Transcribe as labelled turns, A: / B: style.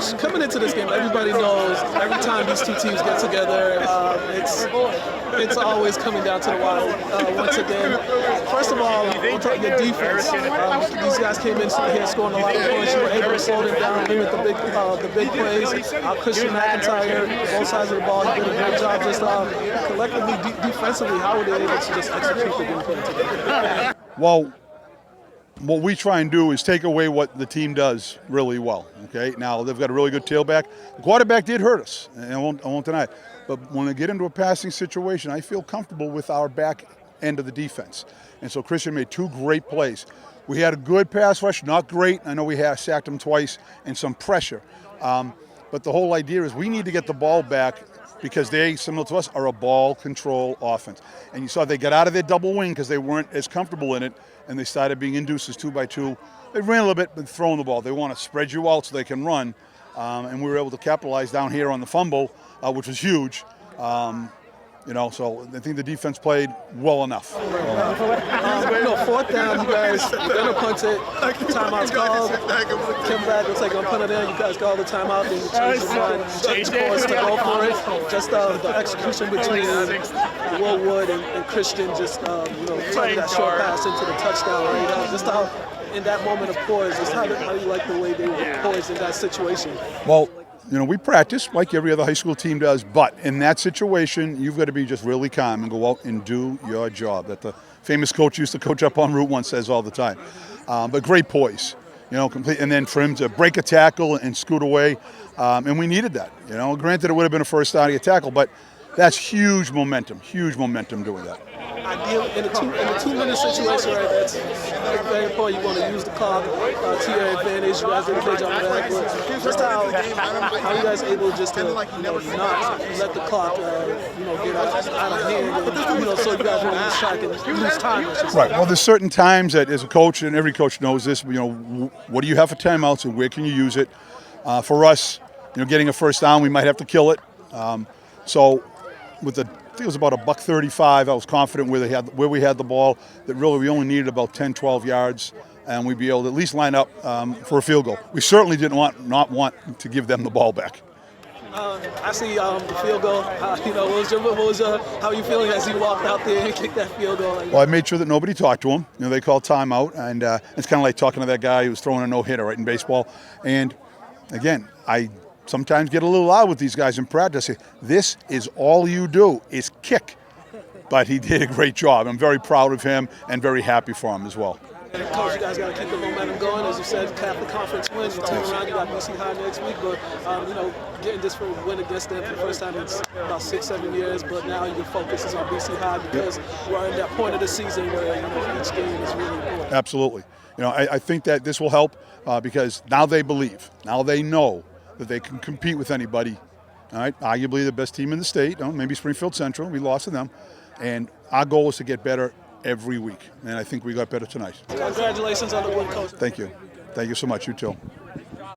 A: Coach, coming into this game, everybody knows every time these two teams get together, it's always coming down to the wire once again. First of all, we'll talk your defense. These guys came in here scoring a lot of points. You were able to slow them down, limit the big plays. Christian McIntyre, both sides of the ball, did a great job just collectively defensively. How were they able to just execute the game plan today?
B: Well, what we try and do is take away what the team does really well. Okay, now they've got a really good tailback. The quarterback did hurt us, and I won't deny it. But when they get into a passing situation, I feel comfortable with our back end of the defense. And so Christian made two great plays. We had a good pass rush, not great. I know we sacked him twice, and some pressure. But the whole idea is we need to get the ball back because they, similar to us, are a ball control offense. And you saw they got out of their double wing because they weren't as comfortable in it, and they started being induces 2 by 2. They ran a little bit, but throwing the ball. They want to spread you out so they can run. And we were able to capitalize down here on the fumble, which was huge. So I think the defense played well enough.
A: Fourth down, you guys gonna punt it. Timeout's called. Come back, looks like I'm punting it. You guys call the timeout, then you change your mind. Course to go for it. Just the execution between Will Wood and Christian, just turning that short pass into the touchdown. Right? Just how in that moment of poise, just how you like the way they were poised in that situation.
B: Well, we practice like every other high school team does, but in that situation, you've got to be just really calm and go out and do your job. That the famous coach used to coach up on Route 1 says all the time. But great poise, complete, and then for him to break a tackle and scoot away, and we needed that. Granted, it would have been a first down to get tackle, but that's huge momentum doing that.
A: Ideal in a 2-minute situation, right? That's very important. You want to use the clock to your advantage. You guys did a great job of that. But just how you guys able just to not let the clock get out of hand, so you guys won't lose track and lose time.
B: Right. Well, there's certain times that as a coach, and every coach knows this. What do you have for timeouts and where can you use it? For us, getting a first down, we might have to kill it. So with I think it was about $135. I was confident where we had the ball, that really we only needed about 10, 12 yards, and we'd be able to at least line up for a field goal. We certainly didn't not want to give them the ball back.
A: I see the field goal. How are you feeling as you walked out there and kicked that field goal?
B: Well, I made sure that nobody talked to him. They called timeout, and it's kind of like talking to that guy who was throwing a no-hitter right in baseball. And again, I sometimes get a little loud with these guys in practice. This is all you do is kick. But he did a great job. I'm very proud of him and very happy for him as well.
A: Coach, you guys got to keep the momentum going. As you said, Catholic Conference wins. You turn around, you got BC High next week. But, getting this win against them for the first time in about 6-7 years. But now your focus is on BC High because we're in that point of the season where each game is really important.
B: Absolutely. I think that this will help because now they believe. Now they know that they can compete with anybody. All right, arguably the best team in the state. Maybe Springfield Central. We lost to them. And our goal is to get better every week. And I think we got better tonight.
A: Congratulations on the win, Coach.
B: Thank you. Thank you so much. You too.